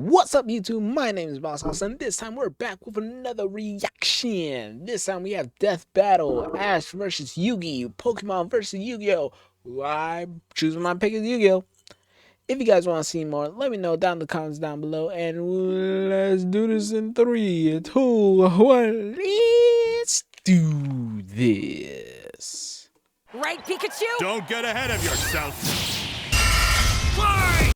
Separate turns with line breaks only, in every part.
What's up, YouTube? My name is Boss House, and this time we're back with another reaction. This time we have Death Battle, Ash versus Yugi, Pokemon versus Yu-Gi-Oh! I choose my pick is Yu-Gi-Oh! If you guys want to see more, let me know down in the comments down below, and let's do this in 3, 2, 1. Let's do this.
Right, Pikachu?
Don't get ahead of yourself.
Fly!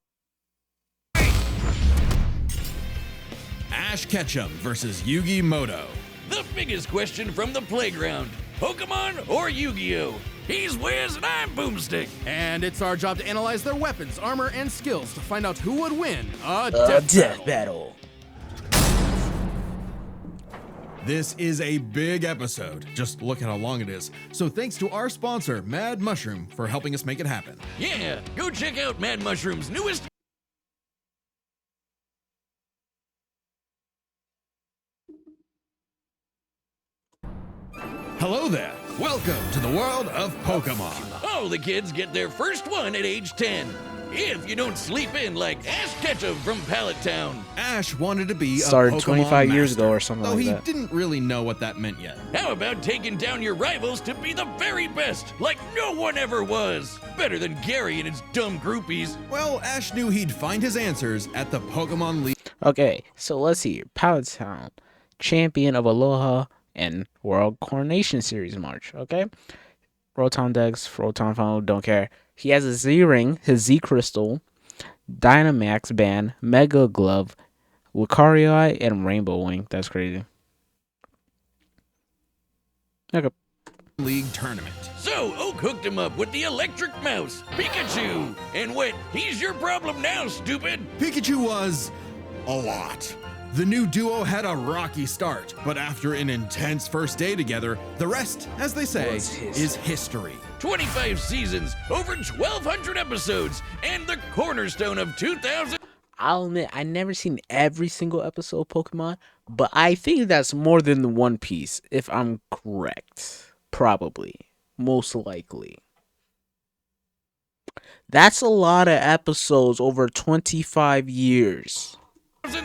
Ash Ketchum versus Yugi Moto.
The biggest question from the playground: Pokemon or Yu-Gi-Oh? He's Wiz and I'm Boomstick.
And it's our job to analyze their weapons, armor, and skills to find out who would win a
Death Battle.
This is a big episode. Just look at how long it is. So thanks to our sponsor, Mad Mushroom, for helping us make it happen.
Yeah, go check out Mad Mushroom's newest.
Hello there. Welcome to the world of Pokemon.
All the kids get their first one at age 10. If you don't sleep in like Ash Ketchum from Pallet Town.
Ash wanted to be
Started
a Pokemon
25 years
master,
ago or something
though
like
he
that.
didn't really know what that meant yet.
How about taking down your rivals to be the very best, like no one ever was? Better than Gary and his dumb groupies.
Well, Ash knew he'd find his answers at the Pokemon League.
Okay, so let's see here. Pallet Town, champion of Aloha and World Coronation Series March. Okay, Rotom Dex, Rotom Funnel, don't care. He has a Z Ring, his Z Crystal, Dynamax Band, Mega Glove, Lucario, and Rainbow Wing. That's crazy. Okay.
League tournament.
So Oak hooked him up with the electric mouse, Pikachu. And went, he's your problem now, stupid.
Pikachu was a lot. The new duo had a rocky start, but after an intense first day together, the rest, as they say, is history.
25 seasons, over 1,200 episodes, and the cornerstone of 2000.
I'll admit, I never seen every single episode of Pokemon, but I think that's more than the One Piece, if I'm correct. Probably. Most likely. That's a lot of episodes over 25 years.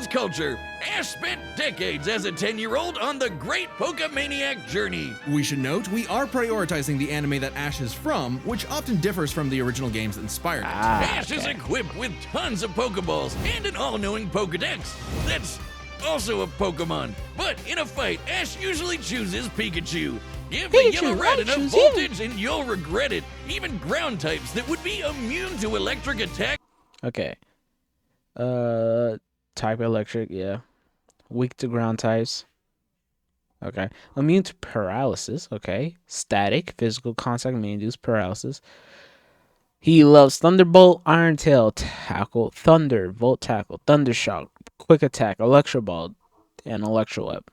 Culture. Ash spent decades as a 10-year-old on the great Pokemaniac journey.
We should note, we are prioritizing the anime that Ash is from, which often differs from the original games that inspired it.
Ash is equipped with tons of Pokeballs and an all-knowing Pokedex. That's also a Pokemon. But in a fight, Ash usually chooses Pikachu. Give the yellow rat enough voltage and you'll regret it. Even ground types that would be immune to electric attack.
Okay. Type electric, yeah. Weak to ground types. Okay. Immune to paralysis, okay. Static, physical contact may induce paralysis. He loves Thunderbolt, Iron Tail, Tackle, Thunder, Volt Tackle, Thunder Shock, Quick Attack, Electro Ball, and Electro Web.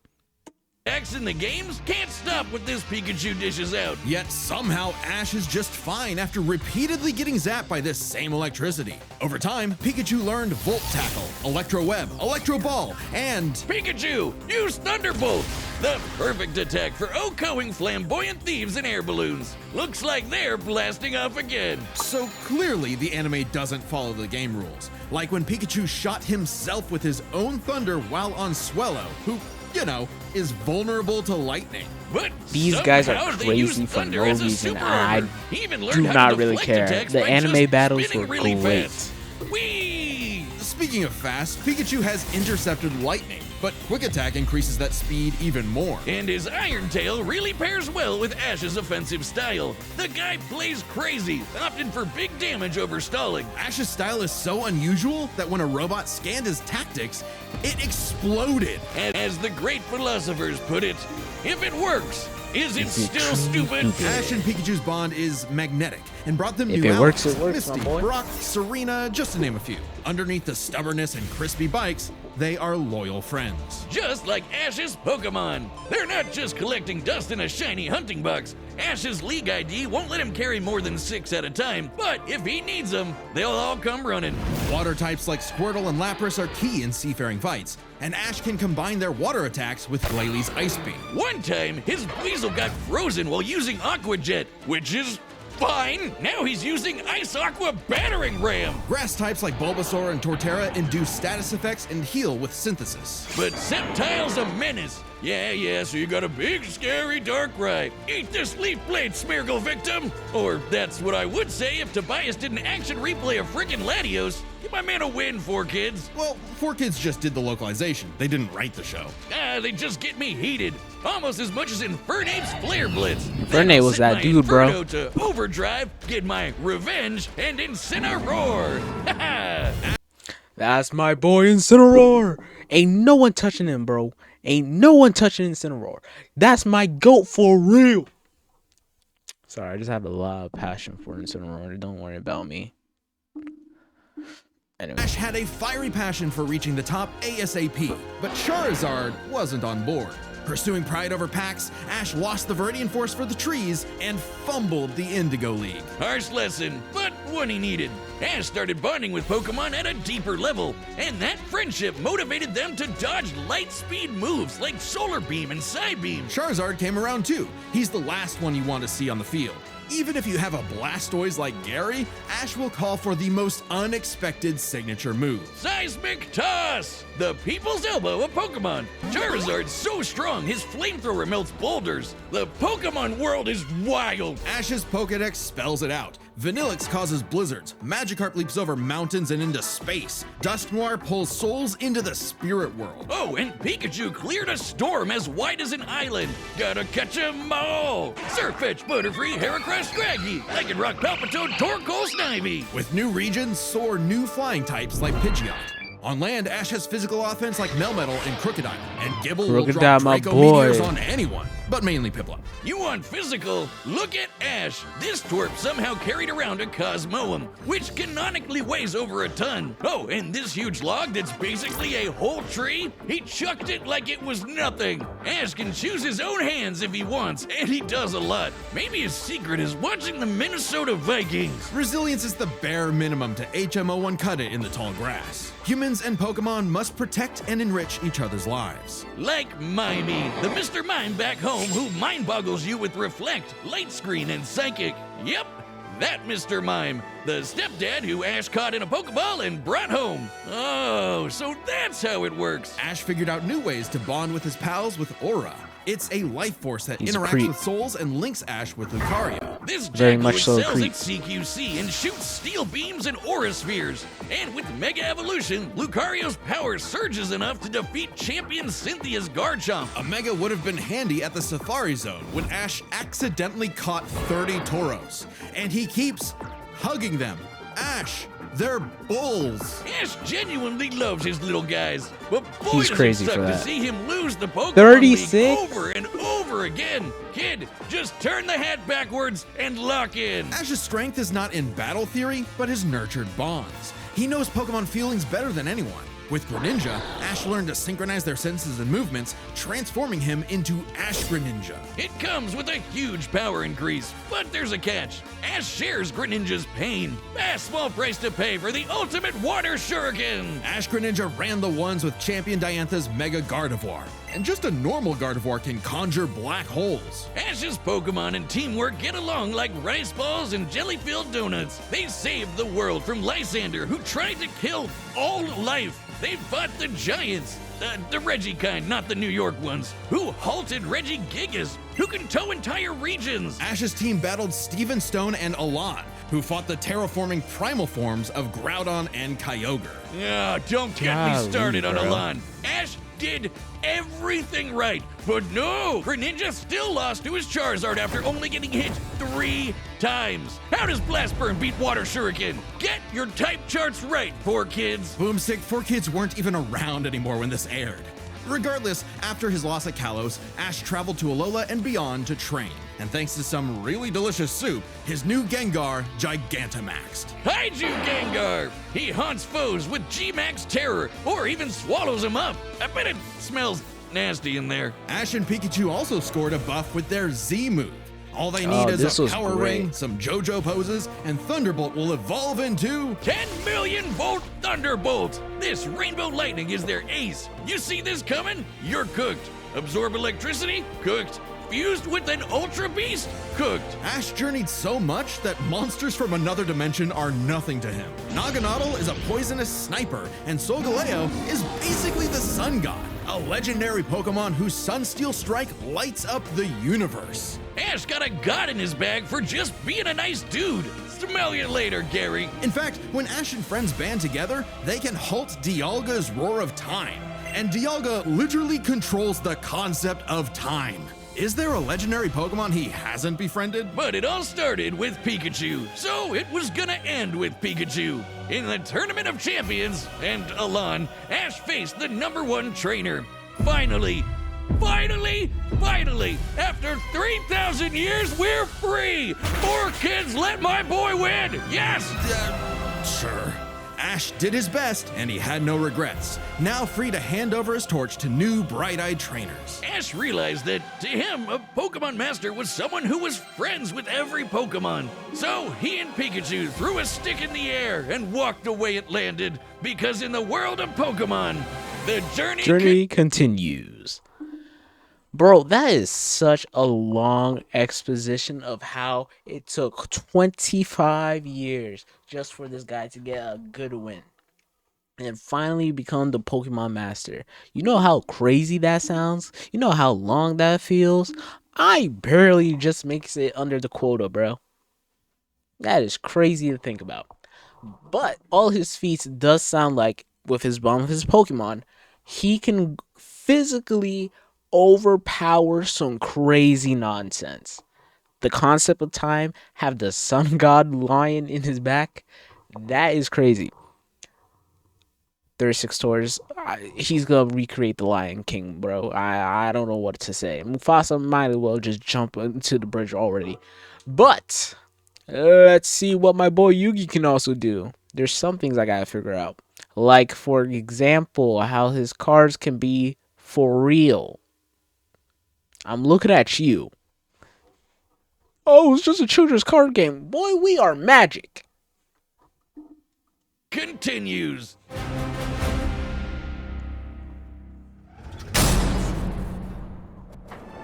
Attacks in the games can't stop what this Pikachu dishes out.
Yet somehow Ash is just fine after repeatedly getting zapped by this same electricity. Over time, Pikachu learned Volt Tackle, Electro Web, Electro Ball, and
Pikachu, use Thunderbolt! The perfect attack for OHKOing flamboyant thieves and air balloons. Looks like they're blasting off again.
so clearly the anime doesn't follow the game rules. Like when Pikachu shot himself with his own thunder while on Swellow, who, you know, is vulnerable to lightning.
But
These guys are
somehow they use
crazy for
thunder
no
as a
reason.
super
I
armor. He even
do
learned how
not
to
really
deflect
care.
attacks
The
by
anime
just
battles
spinning
were
really
great.
fast. Whee!
Speaking of fast, Pikachu has intercepted lightning, but Quick Attack increases that speed even more.
And his Iron Tail really pairs well with Ash's offensive style. The guy plays crazy, opting for big damage over stalling.
Ash's style is so unusual that when a robot scanned his tactics, it exploded.
And as the great philosophers put it, if it works, is it still stupid?
Ash and Pikachu's bond is magnetic and brought them
If
new
it works,
allies.
it works, my
Misty,
boy.
Brock, Serena, just to name a few. Underneath the stubbornness and crispy bikes, they are loyal friends.
Just like Ash's Pokemon. They're not just collecting dust in a shiny hunting box. Ash's League ID won't let him carry more than 6 at a time, but if he needs them, they'll all come running.
Water types like Squirtle and Lapras are key in seafaring fights, and Ash can combine their water attacks with Glalie Ice Beam.
One time, his Weasel got frozen while using Aqua Jet, which is Fine, now he's using Ice Aqua Battering Ram.
Grass types like Bulbasaur and Torterra induce status effects and heal with synthesis.
But Sceptile's a menace. Yeah, so you got a big, scary Darkrai. Eat this Leaf Blade, Smeargle victim! Or that's what I would say if Tobias did an action replay of frickin' Latios. Give my man a win, 4Kids.
Well, 4Kids just did the localization. They didn't write the show.
They just get me heated. Almost as much as Infernape's Flare Blitz.
Infernape was that dude, bro.
Inferno to Overdrive, get my revenge, and Incineroar.
That's my boy Incineroar. Ain't no one touching him, bro. Ain't no one touching Incineroar. That's my GOAT for real. Sorry, I just have a lot of passion for Incineroar. Don't worry about me. Anyway.
Ash had a fiery passion for reaching the top ASAP, but Charizard wasn't on board. Pursuing pride over packs, Ash lost the Viridian Force for the trees and fumbled the Indigo League.
Harsh lesson, but one he needed. Ash started bonding with Pokemon at a deeper level, and that friendship motivated them to dodge light speed moves like Solar Beam and Psybeam.
Charizard came around too. He's the last one you want to see on the field. Even if you have a Blastoise like Gary, Ash will call for the most unexpected signature move.
Seismic Toss! The people's elbow of Pokemon. Charizard's so strong, his flamethrower melts boulders. The Pokemon world is wild.
Ash's Pokedex spells it out. Vanillix causes blizzards. Magikarp leaps over mountains and into space. Dusknoir pulls souls into the spirit world.
Oh, and Pikachu cleared a storm as wide as an island. Gotta catch 'em all. Surfetch, Butterfree, Heracross, Scraggy, Lycanroc, Palpitoad, Torkoal, Snivy.
With new regions, soar new flying types like Pidgeot. On land, Ash has physical offense like Melmetal and Crocodile, and Gibble will drop
my
Draco
boy.
Meteors on anyone, but mainly Piplup.
You want physical? Look at Ash. This twerp somehow carried around a Cosmoem, which canonically weighs over a ton. Oh, and this huge log that's basically a whole tree, he chucked it like it was nothing. Ash can choose his own hands if he wants, and he does a lot. Maybe his secret is watching the Minnesota Vikings.
Resilience is the bare minimum to HMO1 cut it in the tall grass. Humans and Pokemon must protect and enrich each other's lives.
Like Mimey, the Mr. Mime back home who mind boggles you with Reflect, Light Screen, and Psychic. Yep, that Mr. Mime, the stepdad who Ash caught in a Pokeball and brought home. Oh, so that's how it works.
Ash figured out new ways to bond with his pals with Aura. It's a life force that
He's a
interacts
creep.
with souls and links Ash with Lucario.
This
Very
Jackal
much so a
excels
creep.
at CQC and shoots steel beams and aura spheres. And with Mega Evolution, Lucario's power surges enough to defeat champion Cynthia's Garchomp.
A Mega would have been handy at the Safari Zone when Ash accidentally caught 30 Tauros. And he keeps hugging them. Ash, they're bulls.
Ash genuinely loves his little guys, but boy
He's
does
crazy
it suck
for
to
that.
see him lose the Pokemon
36?
League over and over again. Kid, just turn the hat backwards and lock in.
Ash's strength is not in battle theory, but his nurtured bonds. He knows Pokemon feelings better than anyone. With Greninja, Ash learned to synchronize their senses and movements, transforming him into Ash Greninja.
It comes with a huge power increase, but there's a catch. Ash shares Greninja's pain. A small price to pay for the ultimate water shuriken.
Ash Greninja ran the ones with Champion Diantha's Mega Gardevoir. And just a normal Gardevoir can conjure black holes.
Ash's Pokemon and teamwork get along like rice balls and jelly-filled donuts. They saved the world from Lysander, who tried to kill all life. They fought the giants, the Reggie kind, not the New York ones, who halted Reggie Gigas, who can tow entire regions.
Ash's team battled Steven Stone and Alon, who fought the terraforming primal forms of Groudon and Kyogre.
Don't get me
Golly,
started on
bro.
Alon. Ash did everything right, but no, Greninja still lost to his Charizard after only getting hit 3 times. How does Blast Burn beat Water Shuriken? Get your type charts right, 4Kids.
Boomstick 4Kids weren't even around anymore when this aired. Regardless, after his loss at Kalos, Ash traveled to Alola and beyond to train. And thanks to some really delicious soup, his new Gengar Gigantamaxed.
Kaiju Gengar! He haunts foes with G-Max Terror, or even swallows them up. I bet it smells nasty in there.
Ash and Pikachu also scored a buff with their Z move. All they need
this
is a
was
power
great.
ring, some JoJo poses, and Thunderbolt will evolve into
10 million volt Thunderbolt! This Rainbow Lightning is their ace. You see this coming? You're cooked. Absorb electricity? Cooked. fused with an Ultra Beast? Cooked.
Ash journeyed so much that monsters from another dimension are nothing to him. Naganadel is a poisonous sniper, and Solgaleo is basically the sun god, a legendary Pokemon whose Sunsteel Strike lights up the universe.
Ash got a god in his bag for just being a nice dude. Smell you later, Gary.
In fact, when Ash and friends band together, they can halt Dialga's Roar of Time. And Dialga literally controls the concept of time. Is there a legendary Pokemon he hasn't befriended?
But it all started with Pikachu, so it was gonna end with Pikachu. In the Tournament of Champions, and Alon, Ash faced the #1 trainer. Finally, after 3,000 years, we're free! 4 kids, let my boy win! Yes!
Sure. Ash did his best, and he had no regrets. Now free to hand over his torch to new bright-eyed trainers.
Ash realized that, to him, a Pokemon Master was someone who was friends with every Pokemon. So he and Pikachu threw a stick in the air and walked away it landed, because in the world of Pokemon, the journey
continues. Bro, that is such a long exposition of how it took 25 years just for this guy to get a good win and finally become the Pokemon Master. You know how crazy that sounds? You know how long that feels? I barely just makes it under the quota, bro. That is crazy to think about. But all his feats does sound like, with his bond with his Pokemon, he can physically overpower some crazy nonsense. The concept of time, have the sun god lion in his back, that is crazy. 36 tours, he's gonna recreate the Lion King, bro. I don't know what to say. Mufasa might as well just jump into the bridge already. But let's see what my boy Yugi can also do. There's some things I gotta figure out, like for example how his cards can be for real. I'm looking at you. Oh, it's just a children's card game. Boy, we are Magic.
continues.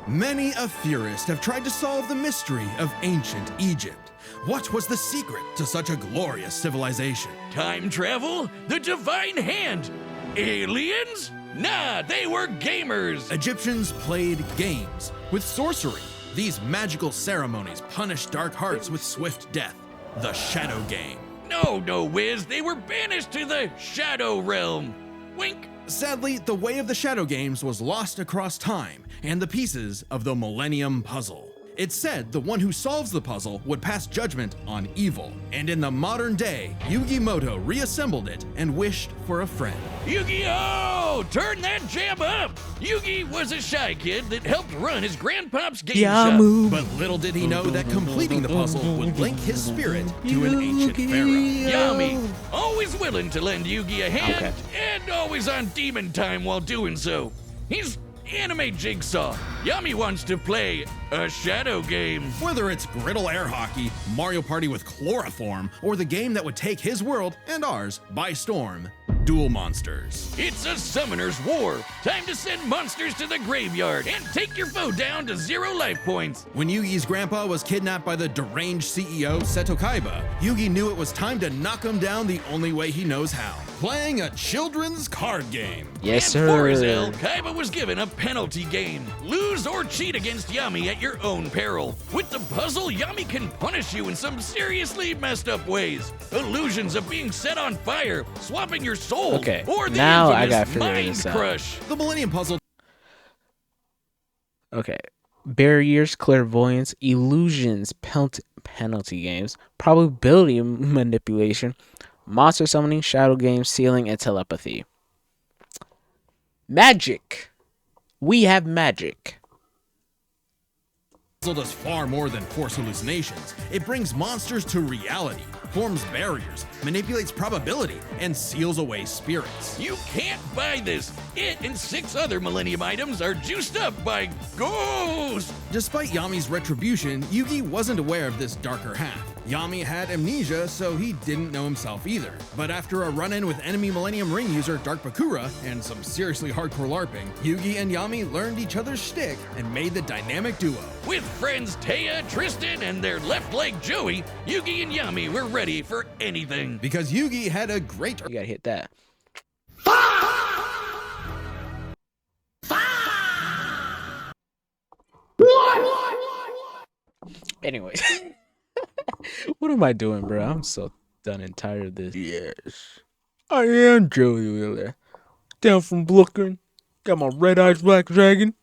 Many a theorist have tried to solve the mystery of ancient Egypt. What was the secret to such a glorious civilization?
Time travel? The divine hand? Aliens? Nah, they were gamers.
Egyptians played games with sorcery. These magical ceremonies punished dark hearts with swift death. The Shadow Game.
No, Wiz, they were banished to the Shadow Realm. Wink.
Sadly, the way of the Shadow Games was lost across time and the pieces of the Millennium Puzzle. It's said the one who solves the puzzle would pass judgment on evil, and in the modern day, Yugi Moto reassembled it and wished for a friend.
Yu-Gi-Oh! Turn that jam up! Yugi was a shy kid that helped run his grandpop's game
Yamu.
shop.
But little did he know that completing the puzzle would link his spirit to an ancient pharaoh.
Yami, always willing to lend Yugi a hand, and always on demon time while doing so. He's anime Jigsaw. Yami wants to play a shadow game.
Whether it's griddle air hockey, Mario Party with chloroform, or the game that would take his world and ours by storm, Duel Monsters.
It's a summoner's war. Time to send monsters to the graveyard and take your foe down to 0 life points.
When Yugi's grandpa was kidnapped by the deranged CEO Seto Kaiba, Yugi knew it was time to knock him down the only way he knows how, playing a children's card game.
Yes,
And for his
sir.
ill, Kaiba was given a penalty game. Lose or cheat against Yami at your own peril. With the puzzle, Yami can punish you in some seriously messed up ways. Illusions of being set on fire, swapping your soul,
Okay,
or the
now I
infamous
gotta figure
mind
this out.
crush.
The Millennium Puzzle
Okay. Barriers, clairvoyance, illusions, penalty games, probability manipulation, monster summoning, shadow games, sealing, and telepathy. Magic. We have magic.
does far more than force hallucinations. It brings monsters to reality, forms barriers, manipulates probability, and seals away spirits.
You can't buy this. It and 6 other Millennium items are juiced up by ghosts.
Despite Yami's retribution, Yugi wasn't aware of this darker half. Yami had amnesia, so he didn't know himself either. But after a run-in with enemy Millennium Ring user Dark Bakura and some seriously hardcore LARPing, Yugi and Yami learned each other's shtick and made the dynamic duo.
With friends Taya, Tristan, and their left leg Joey, Yugi and Yami were ready for anything.
Because Yugi had a great
You gotta hit that. Anyways, what am I doing, bro? I'm so done and tired of this. Yes, I am Joey Wheeler. Down from Brooklyn. Got my red eyes black dragon.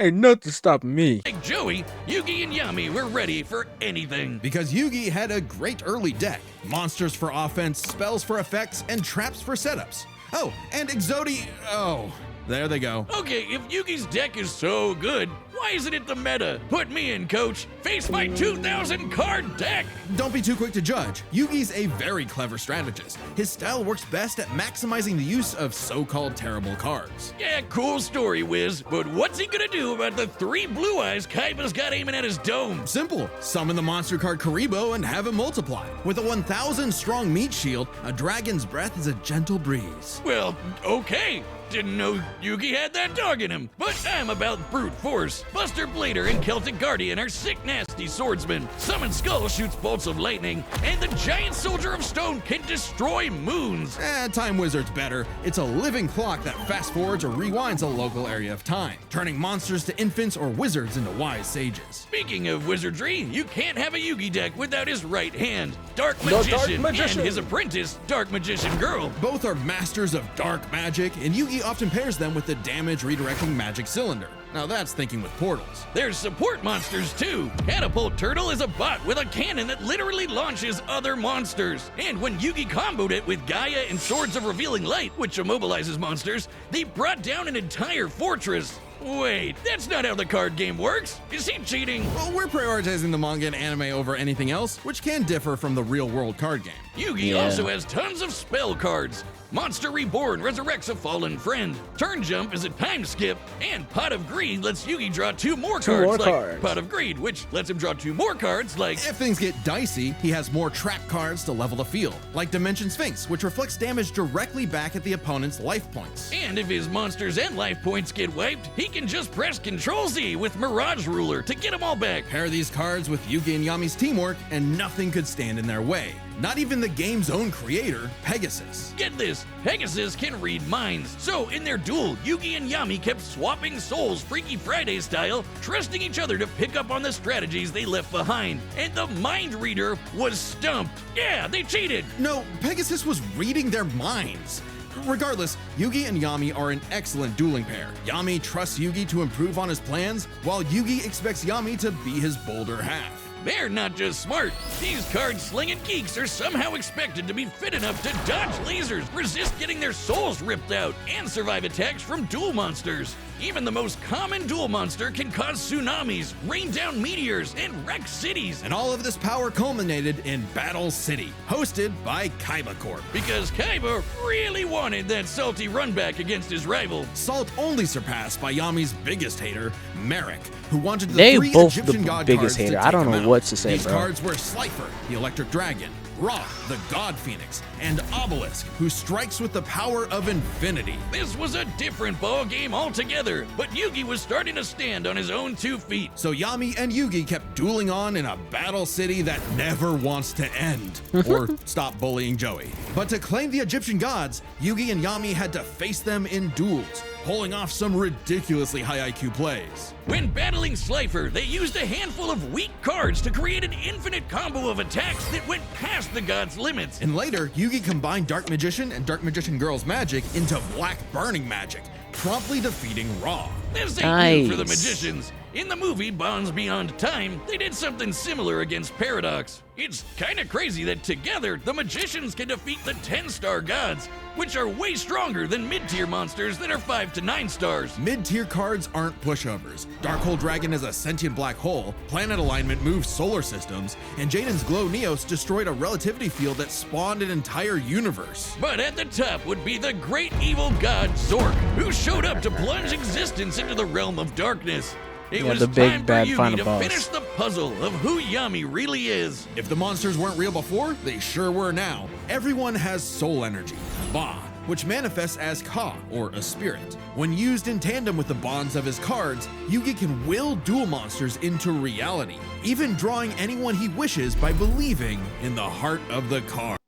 Ain't nothing stopping me.
Like Joey, Yugi and Yami were ready for anything.
Because Yugi had a great early deck. Monsters for offense, spells for effects, and traps for setups. Oh, and Exodi... Oh, there they go.
Okay, if Yugi's deck is so good, why isn't it the meta? Put me in, coach. Face my 2,000 card deck.
Don't be too quick to judge. Yugi's a very clever strategist. His style works best at maximizing the use of so-called terrible cards.
Yeah, cool story, Wiz. But what's he gonna do about the 3 blue eyes Kaiba's got aiming at his dome?
Simple. Summon the monster card Karibo and have him multiply. With a 1,000 strong meat shield, a dragon's breath is a gentle breeze.
Well, okay. Didn't know Yugi had that dog in him, but I'm about brute force. Buster Blader and Celtic Guardian are sick nasty swordsmen. Summon Skull shoots bolts of lightning, and the giant soldier of stone can destroy moons.
Time Wizard's better. It's a living clock that fast forwards or rewinds a local area of time, turning monsters to infants or wizards into wise sages.
Speaking of wizardry, you can't have a Yugi deck without his right hand, Dark
The Dark
Magician,
Magician.
and his apprentice, Dark Magician Girl.
Both are masters of dark magic, and Yugi often pairs them with the damage redirecting magic cylinder. Now that's thinking with portals.
There's support monsters too. Catapult Turtle is a bot with a cannon that literally launches other monsters. And when Yugi comboed it with Gaia and Swords of Revealing Light, which immobilizes monsters, they brought down an entire fortress. Wait, that's not how the card game works. Is he cheating?
Well, we're prioritizing the manga and anime over anything else, which can differ from the real-world card game.
Yugi
Yeah.
also has tons of spell cards. Monster Reborn resurrects a fallen friend. Turn Jump is a time skip, and Pot of Greed lets Yugi draw 2 more
Two
cards,
more
like
cards.
Pot of Greed, which lets him draw 2 more cards, like
If things get dicey, he has more trap cards to level the field, like Dimension Sphinx, which reflects damage directly back at the opponent's life points.
And if his monsters and life points get wiped, he can just press Ctrl-Z with Mirage Ruler to get them all back.
Pair these cards with Yugi and Yami's teamwork, and nothing could stand in their way. Not even the game's own creator, Pegasus.
Get this, Pegasus can read minds. So in their duel, Yugi and Yami kept swapping souls Freaky Friday style, trusting each other to pick up on the strategies they left behind. And the mind reader was stumped. Yeah, they cheated.
No, Pegasus was reading their minds. Regardless, Yugi and Yami are an excellent dueling pair. Yami trusts Yugi to improve on his plans, while Yugi expects Yami to be his bolder half.
They're not just smart. These card-slinging geeks are somehow expected to be fit enough to dodge lasers, resist getting their souls ripped out, and survive attacks from duel monsters. Even the most common duel monster can cause tsunamis, rain down meteors, and wreck cities.
And all of this power culminated in Battle City, hosted by Kaiba Corp.
Because Kaiba really wanted that salty run back against his rival.
Salt only surpassed by Yami's biggest hater, Merrick, who wanted the
They
3
both
Egyptian
the
god
biggest
cards
hater.
to
I
take
don't
him
know
out.
what to say,
These
bro.
cards were Slifer, the Electric Dragon, Roth, the God Phoenix, and Obelisk, who strikes with the power of infinity.
This was a different ball game altogether, but Yugi was starting to stand on his own 2 feet.
So Yami and Yugi kept dueling on in a battle city that never wants to end, or stop bullying Joey. But to claim the Egyptian gods, Yugi and Yami had to face them in duels, pulling off some ridiculously high IQ plays.
When battling Slifer, they used a handful of weak cards to create an infinite combo of attacks that went past the god's limits.
And later, Yugi combined Dark Magician and Dark Magician Girl's magic into Black Burning magic, promptly defeating Ra.
This ain't new for the
Nice.
magicians. In the movie Bonds Beyond Time, they did something similar against Paradox. It's kinda crazy that together, the magicians can defeat the 10-star gods, which are way stronger than mid-tier monsters that are 5 to 9 stars.
Mid-tier cards aren't pushovers. Darkhold Dragon is a sentient black hole, planet alignment moves solar systems, and Jaden's Glow Neos destroyed a relativity field that spawned an entire universe.
But at the top would be the great evil god Zork, who showed up to plunge existence into the realm of darkness. It
Yeah,
was
the big
time for
bad
Yugi
final
to
boss.
finish the puzzle of who Yami really is.
If the monsters weren't real before, they sure were now. Everyone has soul energy, Ba, which manifests as Ka, or a spirit. When used in tandem with the bonds of his cards, Yugi can will duel monsters into reality, even drawing anyone he wishes by believing in the heart of the card.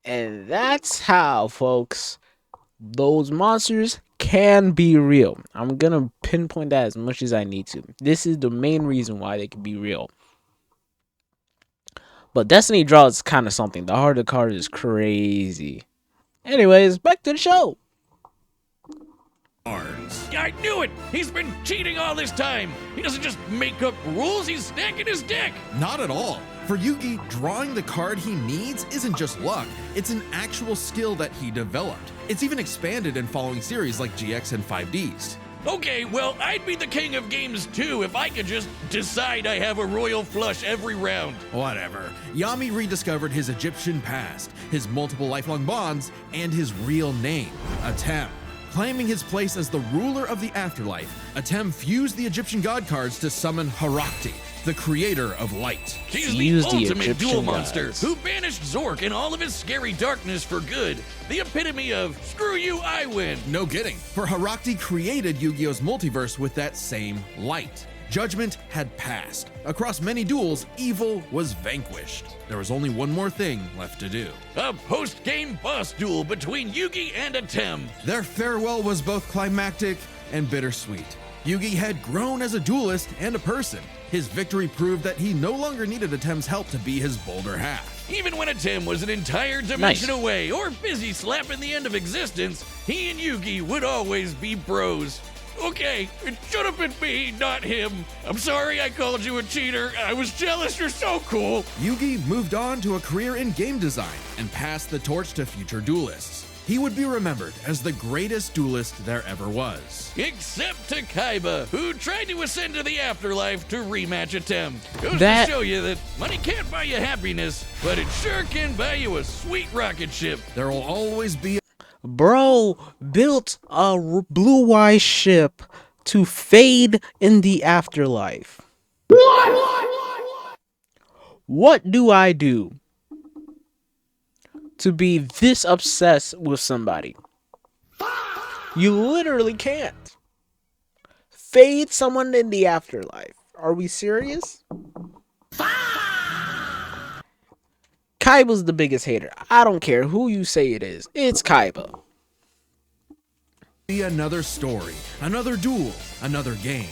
And that's how, folks, those monsters can be real. I'm gonna pinpoint that as much as I need to. This is the main reason why they can be real. But Destiny Draw is kind of something. The heart of the card is crazy. Anyways, back to the show.
I knew it! He's been cheating all this time! He doesn't just make up rules, he's stacking his deck!
Not at all. For Yugi, drawing the card he needs isn't just luck, it's an actual skill that he developed. It's even expanded in following series like GX and 5Ds.
Okay, well, I'd be the king of games too if I could just decide I have a royal flush every round.
Whatever. Yami rediscovered his Egyptian past, his multiple lifelong bonds, and his real name, Atem. Claiming his place as the ruler of the afterlife, Atem fused the Egyptian god cards to summon Harakti, the creator of light.
She's
Use
the
the
ultimate
Egyptian
duel monster
gods.
who banished Zork and all of his scary darkness for good. The epitome of, screw you, I win.
No kidding, for Harakti created Yu-Gi-Oh's multiverse with that same light. Judgment had passed. Across many duels, evil was vanquished. There was only one more thing left to do.
A post-game boss duel between Yugi and Atem.
Their farewell was both climactic and bittersweet. Yugi had grown as a duelist and a person. His victory proved that he no longer needed Atem's help to be his bolder half.
Even when Atem was an entire dimension
Nice.
away or busy slapping the end of existence, he and Yugi would always be bros. Okay, it should have been me, not him. I'm sorry I called you a cheater. I was jealous, you're so cool.
Yugi moved on to a career in game design and passed the torch to future duelists. He would be remembered as the greatest duelist there ever was.
Except to Kaiba, who tried to ascend to the afterlife to rematch Atem. Goes
That-
to show you that money can't buy you happiness, but it sure can buy you a sweet rocket ship.
There will always be
Bro built a blue eye ship to fade in the afterlife. What do I do to be this obsessed with somebody? You literally can't. Fade someone in the afterlife. Are we serious? Kaiba's the biggest hater. I don't care who you say it is. It's Kaiba.
another story, another duel, another game,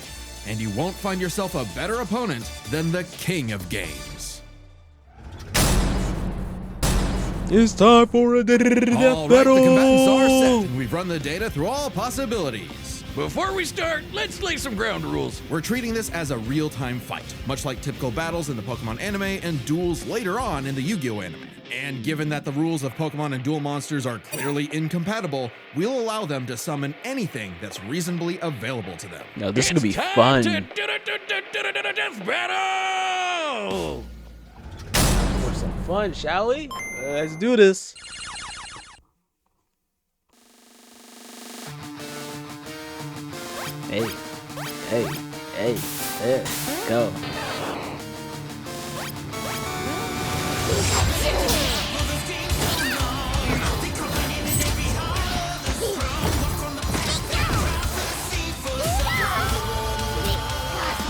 and you won't find yourself a better opponent than the king of games.
It's time for a death
All right,
battle.
the combatants are set, and we've run the data through all possibilities.
Before we start, let's lay some ground rules.
We're treating this as a real-time fight, much like typical battles in the Pokemon anime and duels later on in the Yu-Gi-Oh anime. And given that the rules of Pokemon and duel monsters are clearly incompatible, we'll allow them to summon anything that's reasonably available to them.
No, this is gonna be
It's time
fun.
to death battle!
For some fun, shall we? Let's do this. Hey, let's go.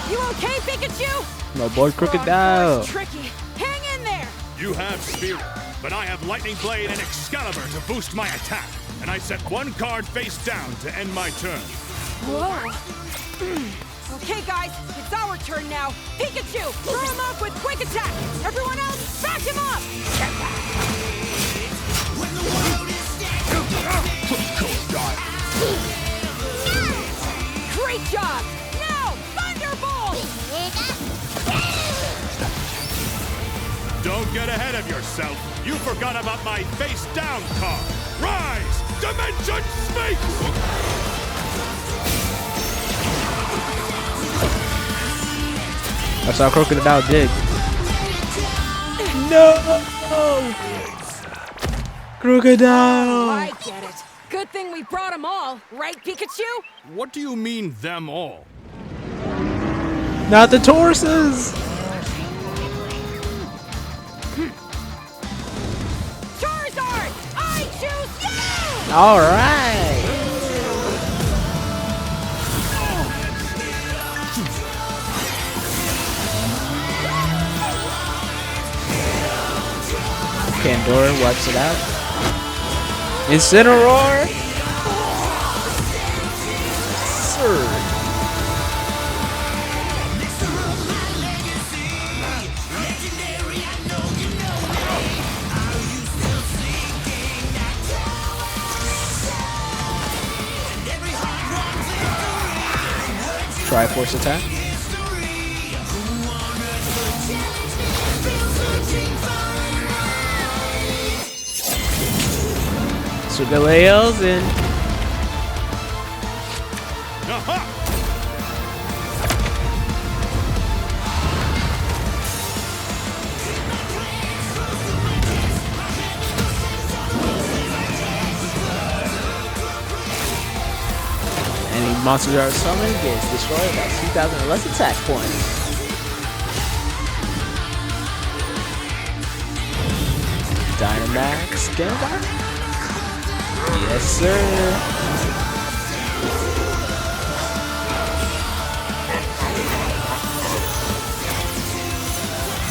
You okay, Pikachu?
My boy Crocodile.
Tricky. Hang in there.
You have Spirit, but I have Lightning Blade and Excalibur to boost my attack. And I set one card face down to end my turn.
Whoa. Okay, guys, it's our turn now. Pikachu, throw him up with quick attack. Everyone else, back him up. Great job. Now, Thunderbolt.
Don't get ahead of yourself. You forgot about my face down card. Rise! Dimension Sphinx!
That's how Crocodile did. No! Crocodile!
I get it. Good thing we brought them all, right, Pikachu?
What do you mean, them all?
Not the Tauruses!
Charizard, I choose you!
Alright! Pandora wipes it out. Incineroar! Sir. Triforce attack. Sugail's in.
Aha!
Any monsters are summoned gets destroyed by 2,000 or less attack points. Dynamax Gengar? Yes, sir.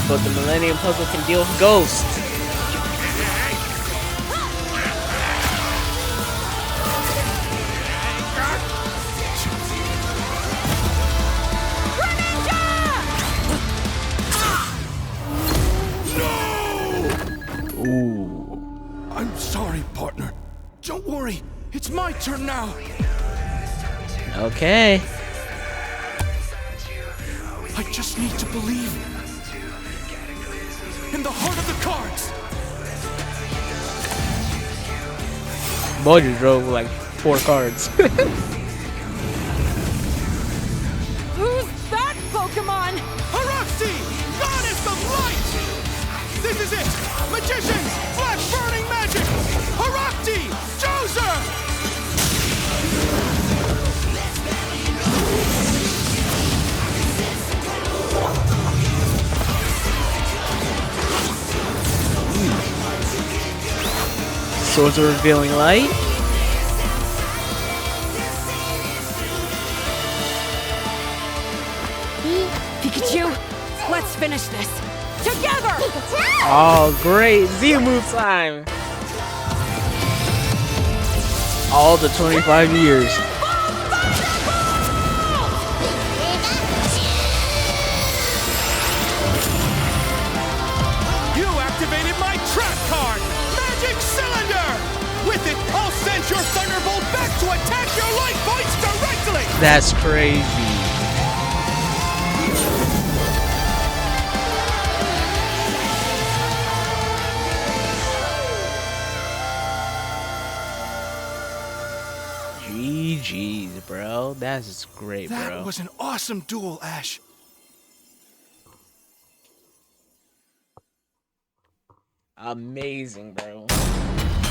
But the Millennium Puzzle can deal with Ghost. Ooh.
I'm sorry, partner. Don't worry. It's my turn now.
Okay.
I just need to believe in the heart of the cards.
Boy just drove like 4 cards.
Who's that Pokemon?
Haruxi, goddess of light! This is it! Magicians, flash burning magic! Haruxi, Joser!
Swords are revealing light.
Pikachu, let's finish this. Together!
Oh, great. Z move time. All the 25 years.
You activated my trap card, Magic Cylinder! With it, I'll send your Thunderbolt back to attack your life points directly!
That's crazy. GG's, bro. That's just great, bro.
That was an awesome duel, Ash.
Amazing, bro.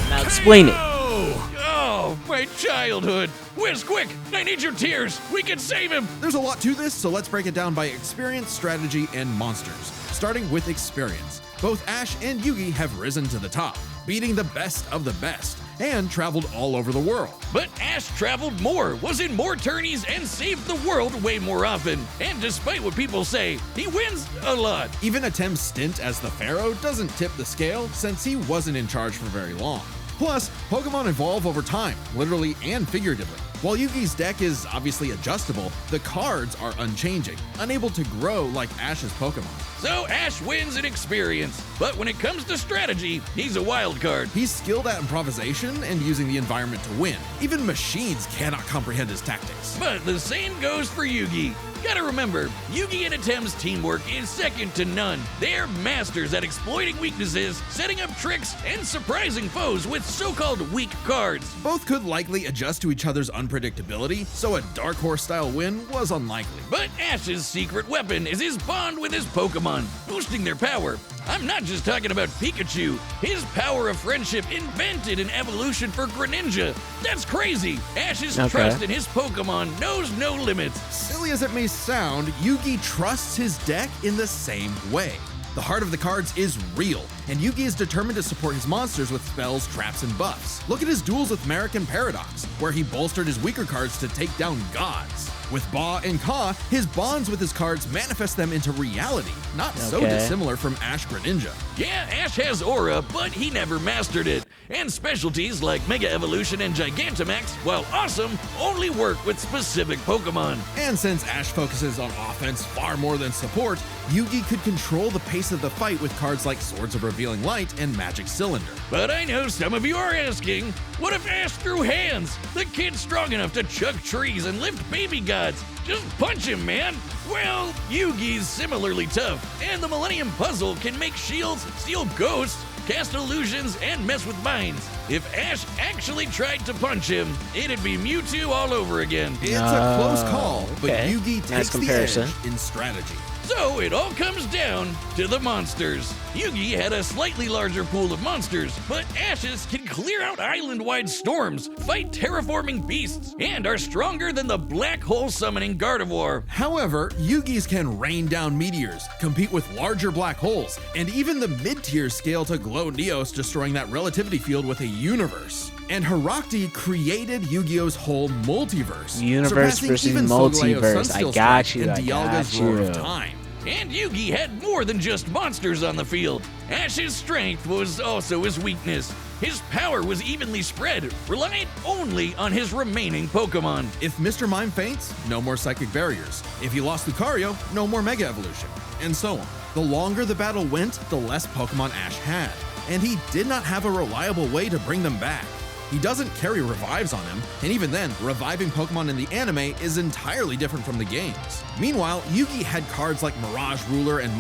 Now explain it.
Oh, my childhood. Whiz, quick! I need your tears. We can save him.
There's a lot to this, so let's break it down by experience, strategy, and monsters. Starting with experience. Both Ash and Yugi have risen to the top, beating the best of the best, and traveled all over the world.
But Ash traveled more, was in more tourneys, and saved the world way more often. And despite what people say, he wins a lot.
Even Atem's stint as the Pharaoh doesn't tip the scale since he wasn't in charge for very long. Plus, Pokemon evolve over time, literally and figuratively. While Yugi's deck is obviously adjustable, the cards are unchanging, unable to grow like Ash's Pokemon.
So Ash wins in experience, but when it comes to strategy, he's a wild card.
He's skilled at improvisation and using the environment to win. Even machines cannot comprehend his tactics.
But the same goes for Yugi. Gotta remember, Yugi and Atem's teamwork is second to none. They're masters at exploiting weaknesses, setting up tricks, and surprising foes with so-called weak cards.
Both could likely adjust to each other's unpredictability, so a Dark Horse style win was unlikely.
But Ash's secret weapon is his bond with his Pokemon. Pokemon, boosting their power. I'm not just talking about Pikachu. His power of friendship invented an evolution for Greninja. That's crazy. Ash's trust in his Pokemon knows no limits.
Silly as it may sound, Yugi trusts his deck in the same way. The heart of the cards is real, and Yugi is determined to support his monsters with spells, traps, and buffs. Look at his duels with Merrick and Paradox, where he bolstered his weaker cards to take down gods. With Ba and Ka, his bonds with his cards manifest them into reality, not so dissimilar from Ash Greninja.
Yeah, Ash has aura, but he never mastered it. And specialties like Mega Evolution and Gigantamax, while awesome, only work with specific Pokemon.
And since Ash focuses on offense far more than support, Yugi could control the pace of the fight with cards like Swords of Revealing Light and Magic Cylinder.
But I know some of you are asking, what if Ash threw hands? The kid's strong enough to chuck trees and lift baby gods. Just punch him, man. Well, Yugi's similarly tough, and the Millennium Puzzle can make shields, steal ghosts, cast illusions, and mess with minds. If Ash actually tried to punch him, it'd be Mewtwo all over again.
It's a close call, but Yugi takes the edge in strategy.
So it all comes down to the monsters. Yugi had a slightly larger pool of monsters, but Ash's can clear out island-wide storms, fight terraforming beasts, and are stronger than the black hole summoning Gardevoir.
However, Yugi's can rain down meteors, compete with larger black holes, and even the mid-tiers scale to glow Neos, destroying that relativity field with a universe. And Herakti created Yu-Gi-Oh's whole multiverse.
Universe versus multiverse. I got you.
And Dialga's Roar of Time.
And Yugi had more than just monsters on the field. Ash's strength was also his weakness. His power was evenly spread, reliant only on his remaining Pokemon.
If Mr. Mime faints, no more Psychic Barriers. If he lost Lucario, no more Mega Evolution. And so on. The longer the battle went, the less Pokemon Ash had. And he did not have a reliable way to bring them back. He doesn't carry revives on him, and even then, reviving Pokemon in the anime is entirely different from the games. Meanwhile, Yugi had cards like Mirage Ruler and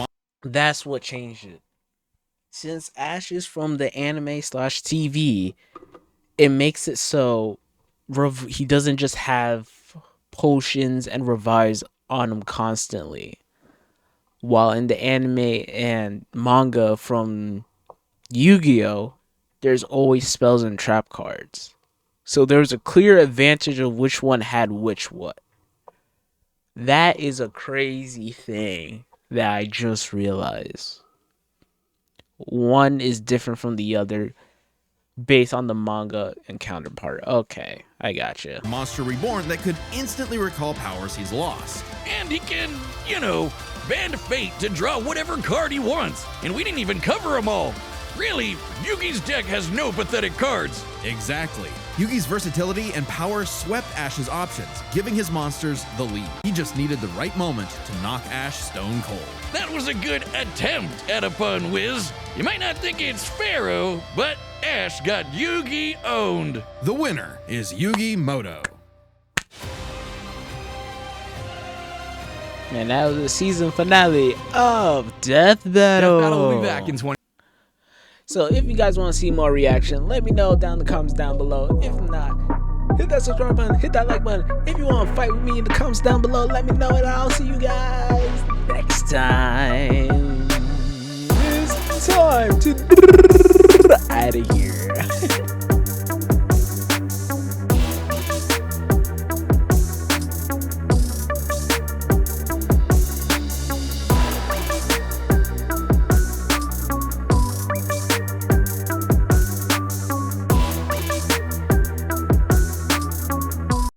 That's what changed it. Since Ash is from the anime/TV, it makes it so he doesn't just have potions and revives on him constantly. While in the anime and manga from Yu-Gi-Oh!, there's always spells and trap cards. So there's a clear advantage of which one had which what. That is a crazy thing that I just realized. One is different from the other based on the manga and counterpart. Okay, I gotcha.
Monster Reborn that could instantly recall powers he's lost.
And he can, bend fate to draw whatever card he wants. And we didn't even cover them all. Really, Yugi's deck has no pathetic cards.
Exactly. Yugi's versatility and power swept Ash's options, giving his monsters the lead. He just needed the right moment to knock Ash stone cold.
That was a good attempt at a pun, Wiz. You might not think it's Pharaoh, but Ash got Yugi owned.
The winner is Yugi Moto.
And that was the season finale of Death Battle.
Death Battle will be back in 20.
So if you guys want to see more reaction, let me know down in the comments down below. If not, hit that subscribe button, hit that like button. If you want to fight with me in the comments down below, let me know, and I'll see you guys next time. It's time to out of here.